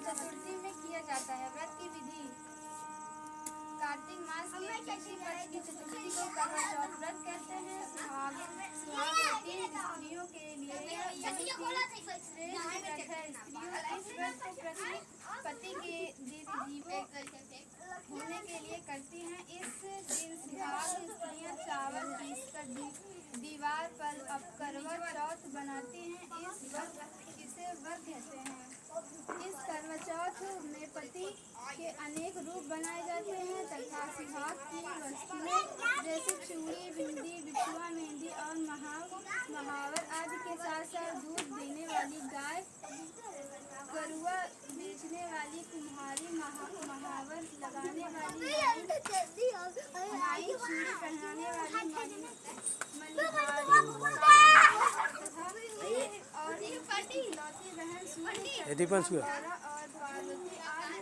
चतुर्थी में किया जाता है। व्रत की विधि। कार्तिक मास के कृषि पक्ष की चतुर्थी को करवा चौथ व्रत कहते हैं। सुहागवती स्त्रियों के लिए बहुत ही श्रेष्ठ व्रत है। स्त्रियों इस व्रत को पति के दीर्घजीवी होने के लिए करती हैं। इस दिन सुहाग स्त्रियां चावल पीसकर दीवार पर अब करवा चौथ बनाती हैं। इसे व्रत कहते हैं। इस करवा चौथ में पति के अनेक रूप बनाए जाते हैं तथा सुहाग की वस्तुएं जैसे चूड़ी, बिंदी, बिछुआ, मेहंदी और महावर आदि के साथ साथ दूध देने वाली गाय, करुआ बेचने वाली कुम्हारी, महावर लगाने वाली नाई, चूड़ी पहनाने वाली मलिहारी और इकलौती बहन सूर्य और पार्वती आदि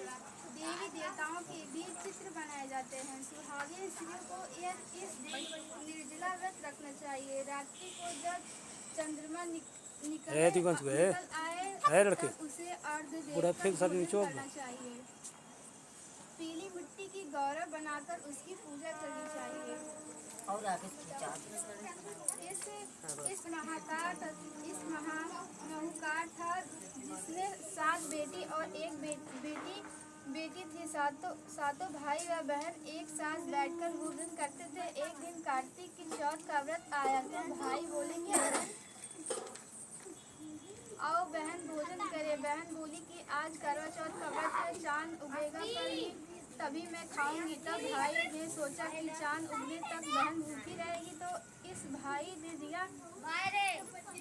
देवी देवताओं के बीच चित्र बनाए जाते हैं। सुहागिन स्त्रियों को इस दिन निर्जला व्रत रखना चाहिए। रात्रि को जब चंद्रमा निकल आए उसे अर्घ देकर करना चाहिए। पीली मिट्टी की गौरा बनाकर उसकी पूजा करनी चाहिए। और इस महाकाट था जिसमें 7 बेटी और एक बेटी थी। सातों भाई व बहन एक साथ बैठकर भोजन करते थे। एक दिन कार्तिक की चौथ का व्रत आया तो भाई बोले कि आओ बहन भोजन करे। बहन बोली कि आज करवा चौथ का व्रत है, चांद उगेगा तभी मैं खाऊंगी। तब भाई ने सोचा कि चांद उगने तक बहन भूखी रहेगी तो इस भाई ने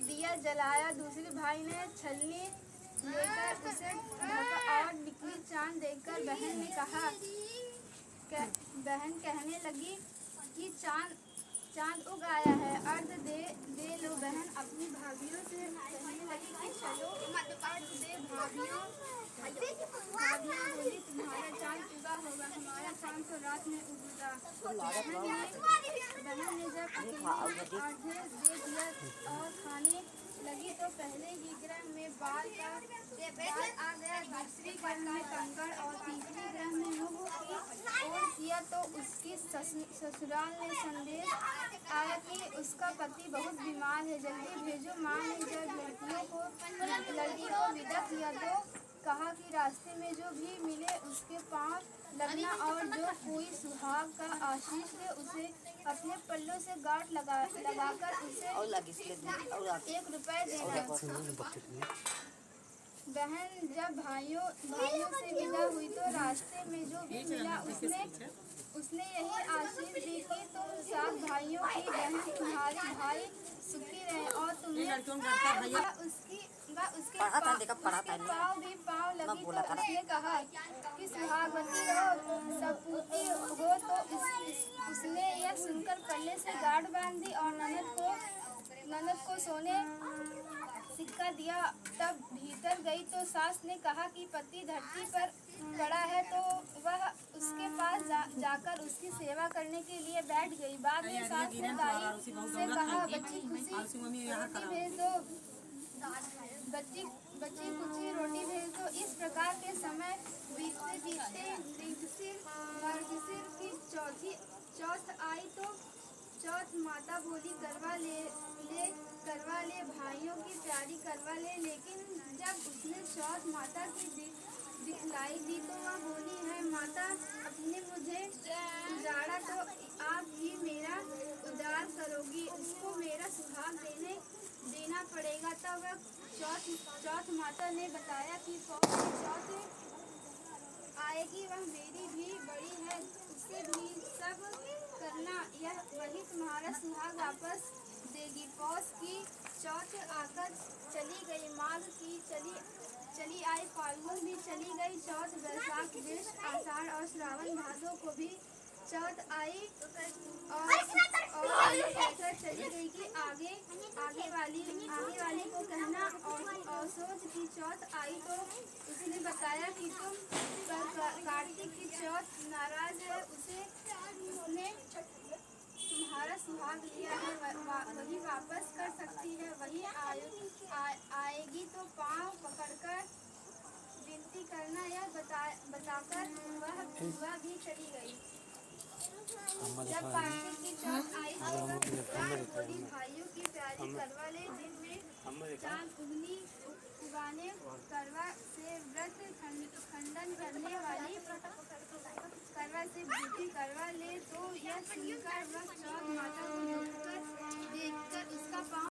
दिया जलाया। दूसरे भाई ने छलनी लेकर उसे ढका और निकली चांद देखकर बहन कहने लगी कि चांद उग आया है, अर्घ दे लो। बहन अपनी भाभीियों से कहने लगी कि चलो अर्घ दे। भाभीियों बोली तुम्हारा चांद उगा होगा, हमारा चांद तो रात में उगेगा। बहन ने जब अर्घ दे दिया और खाने लगी तो पहले ही ग्रह में बाल आ गया, दूसरी ग्रह में कंकड़ और तीसरी ग्रह में मुँह की ओर किया तो उसकी ससुराल ने संदेश आया कि उसका पति बहुत बीमार है, जल्दी भेजो। माँ ने जब लड़की को विदा किया तो कहा कि रास्ते में जो भी मिले उसके पांव लगना और जो कोई सुहाग का आशीष दे उसे अपने पल्लों से गांठ लगाकर उसे 1 रुपया देना। बहन जब भाइयों से विदा हुई तो रास्ते में जो भी मिला उसने यही आशीष दी कि तुम 7 भाइयों की बहन तुम्हारे भाई सुखी रहे और तुम्हें उसके पाँव भी पाँव लगी। तो उसने कहा कि सुहागवती हो, सपूती हो। तो उसने यह सुनकर पल्ले से गांठ बांध दी और ननद को सोने सिक्का दिया। तब भीतर गई तो सास ने कहा कि पति धरती पर पड़ा है तो वह उसके पास जाकर उसकी सेवा करने के लिए बैठ गई। बाद में सास ने दाई से कहा बच्ची कुछ रोटी भेज दो। इस प्रकार के समय बीतते मर्गशीर की चौथ आई तो चौथ माता बोली करवा ले भाइयों की प्यारी करवा ले। लेकिन जब उसने चौथ माता की दिखलाई दी तो वह बोली है माता अपने मुझे उजाड़ा तो आप ही मेरा उद्धार करोगी, उसको मेरा सुहाग देना पड़ेगा। तब वह चौथ माता ने बताया कि चौथ आएगी वह मेरी भी बड़ी है, उसे भी सब करना, यह वही तुम्हारा सुहाग वापस देगी। पौष की चौथ आकर चली गई, माघ की चली आई, फाल्गुन भी चली गई चौथ, वैशाख ज्येष्ठ आषाढ़ और श्रावण भादो को भी चौथ आई और कहकर चली गई कि आगे वाली को कहना। और औसोज की चौथ आई तो उसने बताया कि तुम कार्तिक की चौथ नाराज है, उसने तुम्हारा सुहाग लिया है, वही वापस कर सकती है। वही आएगी तो पाँव पकड़कर खाकर वह भी चली गई। जब कार्तिक की चौथ आई तो वह बोली, भाइयों की प्यारी करवा ले, दिन में चांद उगाने करवा से व्रत खंडन करने वाली करवा से बूटी करवा ले। तो यह सुनकर वह चौथ माता को देखकर उसका पाँव